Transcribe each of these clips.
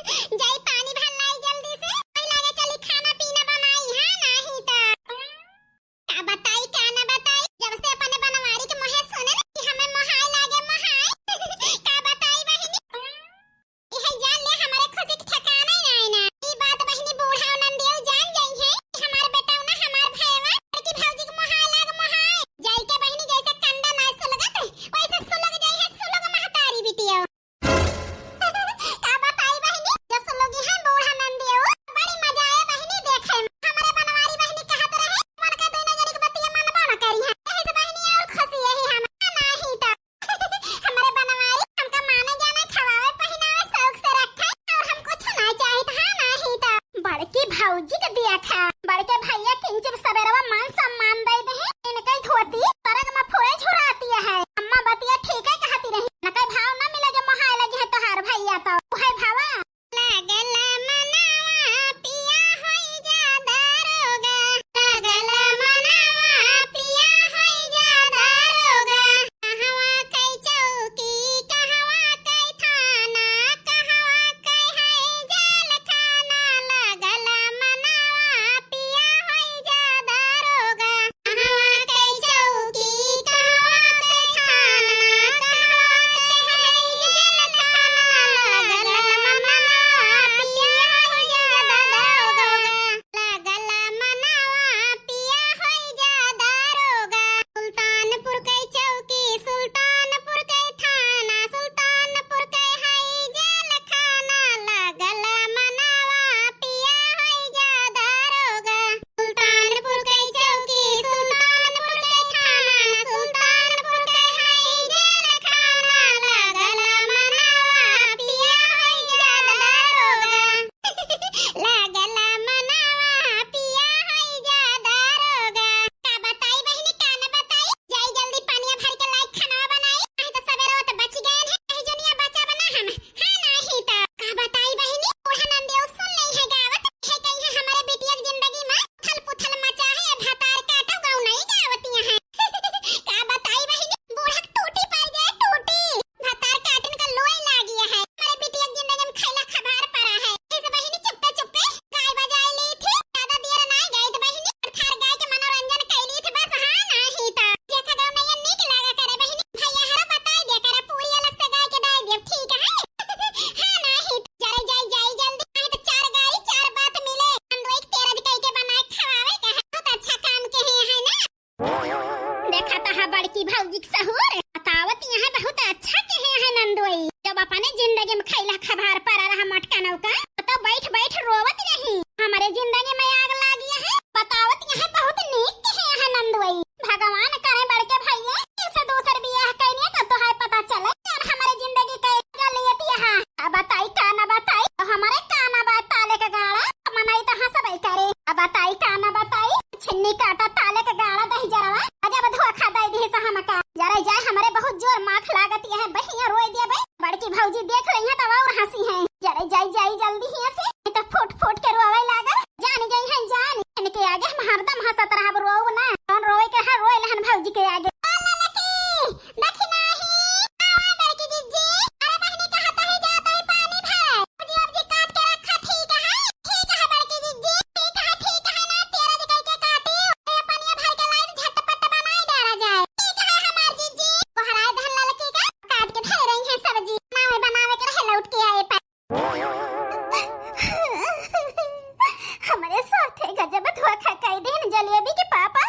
जाई पानी भर लाई जल्दी से। ओई लागे चली खाना पीना बनाई है नहीं तो का बताई का ना बताई। जब से अपने बनवारी के मोहे सुने ना कि हमें मोहाई लागे मोहाई का बताई बहिनी। इहे जान ले हमारे खुशी के ठिकाना ही नहीं ना। ई बात बहिनी बूढ़ा नंदियो जान जाई है कि हमार बेटा ना हमार भैया लड़की भौजी के मोहाई लागे मोहाई। जाई के बहिनी जैसे कंदा ना सुलगत वैसे सुलग जाई है सुलग महतारी बिटिया। भौजी के दिया था बड़के भैया किंचर सवेरवा मान सम्मान दे दे इनके धोती तरग में फोड़े झुराती है। अम्मा बतिया ठीक है कहती रही न कई भाव ना मिले जो मोहाय लगी है तोहार भैया तो है भावा लागल मनावा पिया होई जा दारोगा। लागल मनावा पिया होई जा दारोगा। कहवा कई चौकी कहवा कई थाना कहवा कई है जेल खाना। लागल मनावा पिया होई जा दारोगा। कहवा कई चौकी कहवा कई थाना कहवा कई है जेल खाना। लागल मनावा पिया होई जा दारोगा। लागल मनावा पिया होई जा दारोगा। सुल्तानपुर कई चौकी सुल्तानपुर कई थाना सुल्तानपुर कई है जेल खाना। लागल मनावा पिया होई जा दारोगा। सुल्तानपुर कई चौकी सुल्तानपुर कई थाना सुल्तानपुर कई है जेल खाना। लागल मनावा पिया होई जा दारोगा। लागल मनावा पिया होई जा दारोगा। का बताई बहिनी का ना बताई। जाई जल्दी पानिया भर के लाई खाना बनाई नहीं तो सवेरे तो बच गए हैं कहीं जनिया बचा बना हम हां नहीं तो का बताई बहिनी। बूढ़ा नंदियो सुन नहीं है गावत है कहीं है हमारे बिटिया की जिंदगी में थल पुथल मचा है भातार काटो गाँव नहीं गावतियां हैं। का बताई बहिनी बूढ़ा टूटी पड़ जाए टूटी भातार काटन का लोई लागी है हमारे बिटिया की जिंदगी में खैला खबार पड़ा है। इस बहिनी चुप्पे चुप्पे गाय बजाए ली थी दादा दियर ना गई तो बहिनी थार गाय के मनोरंजन कैली थी बस हां नहीं तो जेठा गाँव नहीं नीक लागा करे बहिनी भैया हरा बताई दे करे पूरी अलग से गाय के डाल दे ठीक है। हां नहीं जरे जाई जाई जल्दी नहीं तो चार गाय चार बात मिले अंदो एक तेरज कई के बनाए खवावे का बहुत अच्छा काम के है ना। देखा ता है बड़की भौजी के सहूर बतावत यहाँ बहुत अच्छा के है नंदोई। जब अपने जिंदगी में खैला खबार पड़ा रहा मटका नौका तो बैठ बैठ रोवत नहीं हमारे जिंदगी में आग लागी है। बतावत यहाँ बहुत नीक के है नंदोई। भगवान करे बड़के भैया इसे दूसर बियाह कइने तो है पता चले और हमारे जिंदगी के गलियत यहाँ। अब बताई का ना बताई तो हमारे काना बात ताले का गाड़ा मनाई तो हंसबई करे। अब बताई का ना बताई छिन्नी काटा ताले का गाड़ा दही जरवा अजब धोखा दे दी से हमका। जरा जाए हमारे बहुत जोर माख लागत है बहिया रोई दे बे बड़की भौजी देख रही है तब और हंसी है। जरा जाई जाई जल्दी ही से नहीं तो फुट फुट के रोवे लागा जान गई है जान इनके आगे हम हरदम हंसत रहब रोव ना कौन रोए के है रोए लहन भौजी के आगे। देखी नहीं आवा बड़की जीजी अरे बहनी कहता है जाता है पानी भर जी अब जी काट के रखा ठीक है बड़की जीजी ठीक है ना तेरा जी कह के काटी ए पानिया भर के लाई झटपट बनाई डाला जाए ठीक है हमार जीजी बहराए धन ललकी का काट के धर रही है सब्जी ना बनावे के रहे लौट के आए हमारे साथे गजब धोखा कई दिन जलेबी के पापा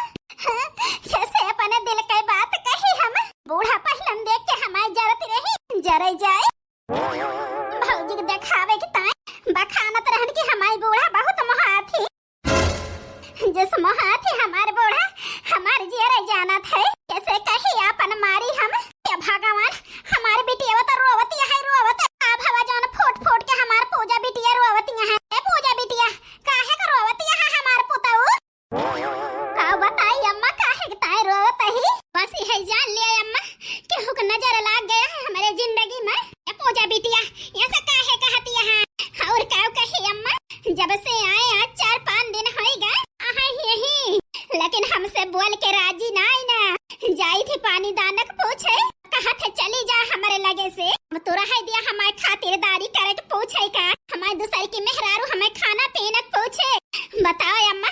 कैसे अपने दिल की बात कही हम बूढ़ा पहलम देख के हमारी जरत रही जरे जाए भौजी के दिखावे की ताई बखानत रहन की हमारी बूढ़ा बहुत मोहाथी जिस मोहाथी हमारे बूढ़ा हमारे जियरे जाना थे कैसे कही अपन मारी हम या भगवान हमारे बिटिया तो रोवती है रोवत अब हवा जान फोट फोट के हमार पूजा बिटिया रोवती है ए पूजा बिटिया काहे का रोवती है हमार पुताऊ का बताई अम्मा काहे के ताई रोवत ही बस है जान ले अम्मा कि हुक नजर लाग गया है हमारे जिंदगी में ए पूजा बिटिया ऐसा काहे कहती है और क्या कही अम्मा जब से भाई की मेहरारू हमें खाना पीना पूछे। बताओ अम्मा,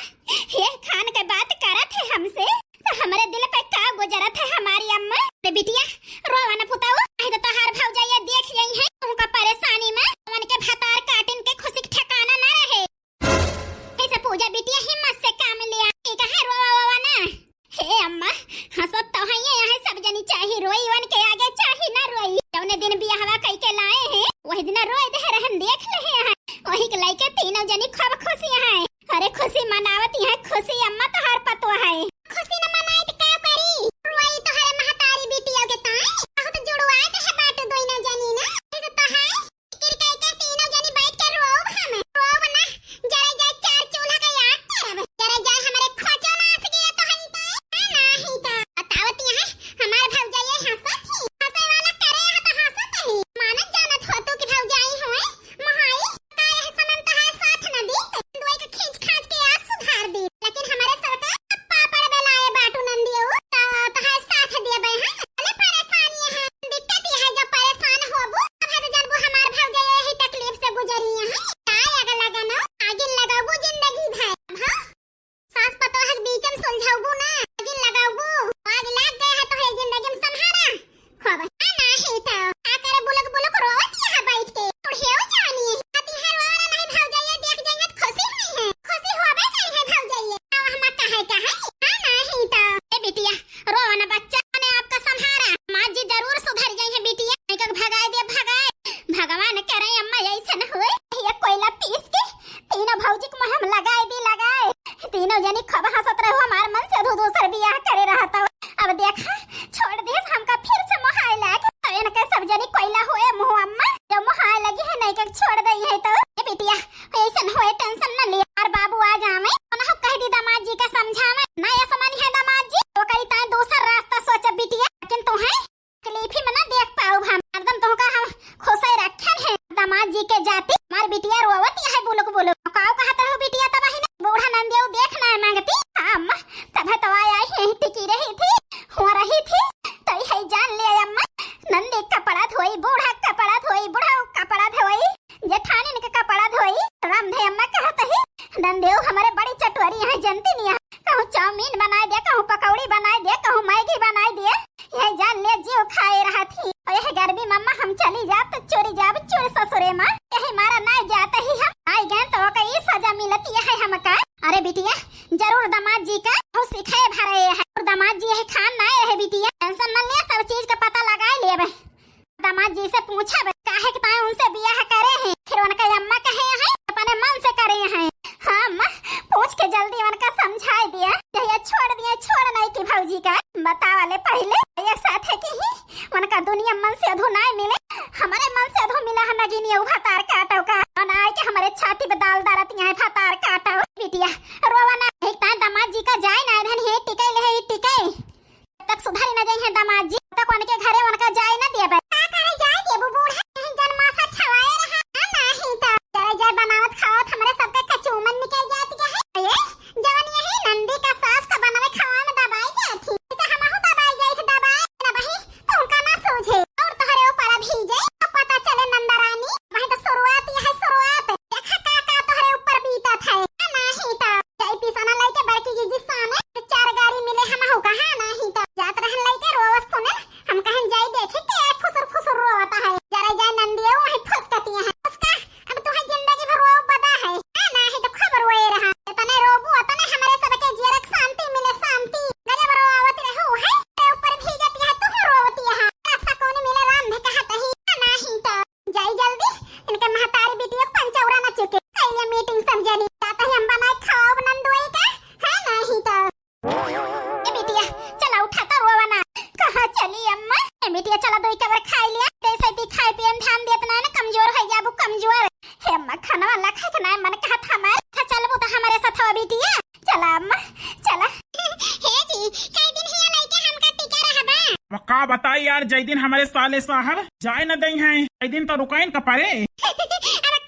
ये खान के बात करत है हमसे तो हमारे दिल पे का गुजरत है हमारी अम्मा। रे बिटिया रोवा न पुताओ, आई तो तोहार भौजाई देख रही है तुमका परेशानी में उनके भतार काटिन के खुशी ठिकाना ना रहे। ऐसे पूजा बिटिया हिम्मत से काम लिया, ठीक है रोवा ना। हे अम्मा हंसत तो है यहाँ सब जनी चाही रोई वन के आगे चाही ना रोई। जौने दिन बियाहवा कई के लाए हैं वही दिन रोई दे रहन देख ले हैं, वही के लाइके तीनों जनी खूब खुशी हैं। अरे खुशी मनावती है खुशी अम्मा तोहार पतो है। खुशी न मनाई त का करी, रोई तोहारे महतारी बिटिया के ताई बहुत जुड़वा दे है बाट दोई न जनी ना। ये तो है किर कई के तीनों जनी बैठ के रोब हम रोब ना जरे जाए चार चूल्हा का याद करब जरे जाए हमारे खोचा नास गया तो हंता नहीं था बतावती है हमार भौजाई हंसत ही हंसे वाला करे है तो हंसत ही मानत जानत हो तू कि भौजाई होए महाई का यह सनम तो है साथ न दी दोई के खींच खांच के आज सुधार दी। लेकिन हमारे सरकार पापड़ बेलाए बाटू नंदियो तो है साथ दिए बे हैं अरे परेशानी है दिक्कत ये है जब परेशान होबू तब है जानबू हमार भौजाई यही तकलीफ से गुजरी है काय अगर लगानो आगे लगाबू जिंदगी भर। हां सास पतो है बीच में सुलझाबू ना आगे लगाबू आग लग गए है तो है जिंदगी में संहारा खूब ना ही तो का करे बुलक बुलक रोवत है बैठ के उड़ेओ जानी आती है वाला नहीं भौजाई देख जाएंगे तो खुशी नहीं है खुशी होबे कहीं है भौजाई अब हम कहे ना ही तो ए बिटिया रो ना बच्चा ने आपका संहारा मां जी जरूर सुधर गई है बिटिया नहीं तो भगाए दे भगाए भगवान करे अम्मा ऐसा न होए ये कोयला पीस के तीनों भौजी को हम लगाए तीनों जनी खूब हंसत रहो हमार मन से दूसर बियाह करे रहता। अब देखा छोड़ दे हमका फिर से मोहाय लाग अरे न के सब जनी कोयला होए मुंह अम्मा जब मोहाय लगी है नहीं के छोड़ दई है तो ए बिटिया ऐसन होए टेंशन न ले और बाबू आ जावे न हम कह दी दामाद जी का समझावे ना ये समझ है दामाद जी तो करी ताए दूसरा रास्ता सोच बिटिया लेकिन तो है तकलीफ ही में ना देख पाऊ हम एकदम तो का हम खुशी रखन है दामाद जी के जाती मार बिटिया रोवत है बोलो काऊ कहत हो बिटिया तब ही बूढ़ा नंदियो देखना है मांगती अम्मा तब तो आया ही टिकी रही थी हो रही थी तो है जान ले अम्मा नंदी कपड़ा धोई बूढ़ा कपड़ा धोई बूढ़ा कपड़ा धोई जेठानी ने कपड़ा धोई रामधे अम्मा कहत है नंदियो हमारे बड़ी चटवरी है जनती नहीं कहूं चाउमीन बनाए दे कहूं पकौड़ी बनाए दे कहूं मैगी बनाए दे यह जान ले जीव खाए रहा थी और यह गर्मी मम्मा हम चली जाब तो चोरी जाब चोर ससुरे मां यही मारा ना जाते ही हम आई गए तो कई सजा मिलती है हमका। अरे बिटिया जरूर दामाद जी का हो सिखाए भरे है और दामाद जी यही खान ना है बिटिया टेंशन न ले सब चीज का पता लगा लेबे दामाद जी से पूछा काहे के ताए उनसे बियाह करे हैं फिर उनका अम्मा कहे हैं अपने मन से करे हैं। हां अम्मा पूछ के जल्दी उनका समझा दिया ये छोड़ नहीं की भौजी का बता वाले पहले एक साथ है कि ही उनका दुनिया मन से अधू ना मिले हमारे मन से अधू मिला है नगिनी भातार काटो का ना के हमारे छाती पे दाल दारत यहाँ भातार काटो बिटिया रोवा ना एक ता दामाद जी का जाए ना धन है टिके ले टिके तक सुधारी न जाए है दामाद जी तक उनके घरे उनका जाए ना देबे का करे जाए देबू बूढ़ा जन्मासा छवाए रहा नहीं तो जरे जाए बनावत खावत हमरे सबके कचूमन निकल जाती है ये जवन यही नंदी का सास का बनावे खावा में दबाई जाती तो हमहु दबाई जाई थे दबाई ना बही तो उनका ना सूझे और तोहरे ऊपर भीजे तो पता चले नंदा रानी वही तो शुरुआत देखा का तोहरे ऊपर बीता था नहीं तो चाय पिसाना लेके बड़की जी सामने चार गाड़ी मिले हमहु कहा नहीं तो जात रहन लेके रोज सुने हम कहन जाई देखे के फुसुर रोता है जरा जा नंदियो वही फुसकती है उसका अब तो है जिंदगी भर रो बदा है नहीं तो खबर होए रहा तने रोबू तने हमारे सबके जीरक शांति मिले शांति गजब रोवत रहू है ते ऊपर भीगती है तू रोवती है ऐसा कौन मिले राम ने कहत ही नहीं तो जाई जल्दी इनके महतारी बिटिया पंचौरा न चुके कइले मीटिंग समझनी ताता हम बनाए खाओ नंदुई का है नहीं तो ए बिटिया चला उठा तो रोवा ना कहां चली अम्मा ए बिटिया चला दो कवर खाई लिया कैसे ती खाए पिए में ध्यान देत ना कमजोर है जाबू कमजोर हे अम्मा खाना वाला खाए के ना मन कहत हमार था चलबू तो हमारे साथ हो बिटिया चला अम्मा चला हे जी कई दिन हिया लइके हमका टिका रहबा का बताई यार जय दिन हमारे साले साहब जाए न दई हैं जय दिन तो रुकाइन का पारे अब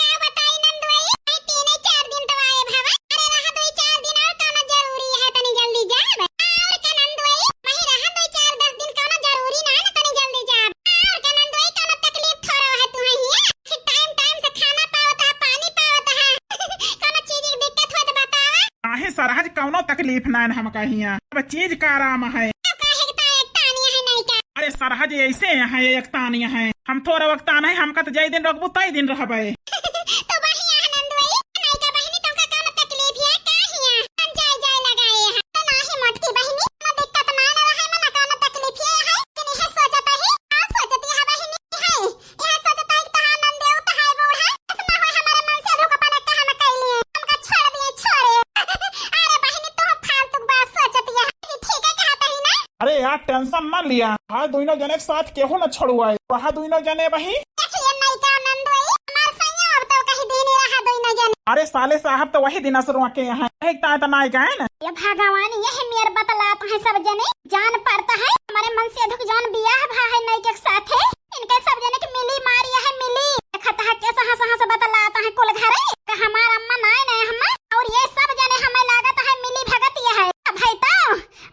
का बताई नंदुई मैं 3-4 दिन तो आए भावा अरे रहा 2-4 दिन और काना जरूरी है तनी जल्दी जाब और का नंदुई मैं रहा 2-4-10 दिन काना जरूरी ना न तनी जल्दी जाब और का नंदुई काना तकलीफ थोड़ा है तू हिया कि टाइम से खाना पावता पानी पावता नाही सरहज कौनो तकलीफ ना हम कहिया अब चीज का आराम है। अरे सरहज ऐसे है एक तानिया है हम थोड़ा वक्त आना है हमका तो जय दिन रखबू तई दिन रहबे। तो वही आनंद वही नहीं का बहनी तुमका कौन तकलीफ है काहिया हम जाय लगाए हैं तो नाही मोटकी बहनी ना दिक्कत ना रहे मना कौन तकलीफ है कि नहीं सोचता है आ सोचती है बहनी है यह सोचता है कि आनंद देव तो है बूढ़ा ऐसा हो हमारे मन से धोखा पाने का हम कैलिए हमका छोड़ दिए छोड़े। अरे बहनी तू फालतू बात सोचती है ठीक है कहता ही ना। अरे यार टेंशन न लिया हाँ दोनों जने के साथ केहू न छोड़ुआए वहाँ दोनों जने वही। अरे साले साहब तो वही दिन असरुआ के यहाँ तो नाई गए न। ये भगवान यह मेरे बतलात है सब जने जान पड़ता है हमारे मन से अधिक जान बियाह भा है नई के साथ है इनके सब जने की मिली मारी है मिली खता है कैसा हंस हंस बतलाता है कुल घरे हमारा अम्मा नाय नहीं हम और ये सब जने हमें लागत है मिली भगत ये है भाई तो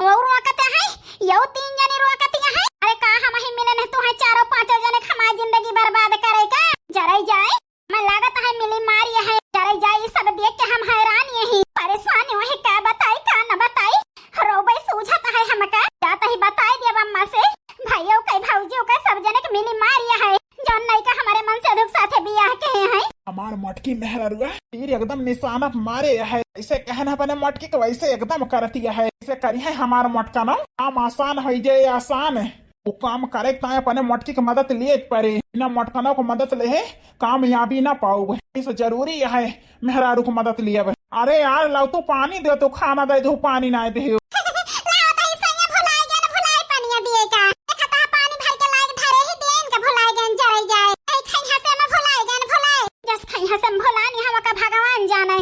वो रोकते है यो 3 जने रोकती है। अरे का हम ही मिले नहीं तू है 4-5 जने हमारी जिंदगी बर्बाद करे का जरा जाए मैं लागत है मिली मारी है जरा जाए सब देख के हम हैरान यही परेशानी वही क्या बताई का न बताई रोबई सूझत है हमका जाता ही बताई दिया अम्मा से भाइयों के भौजियों के सब जने के मिली मारिया है जौन नहीं का हमारे मन से दुख साथे बियाह के हैं। हमार मटकी मेहरुआ तीर एकदम निशाना मारे है ऐसे कहना अपने मटकी को वैसे एकदम करती है ऐसे करी है हमार मटका ना काम आसान हो जाए आसान वो काम करे ताए अपने मटकी की मदद लिए पड़े बिना मटकनों को मदद ले कामयाबी ना पाओ इसे जरूरी है मेहरारू को मदद लिए। अरे यार लो तू पानी दे तो खाना दे दो पानी ना दे भगवान जाने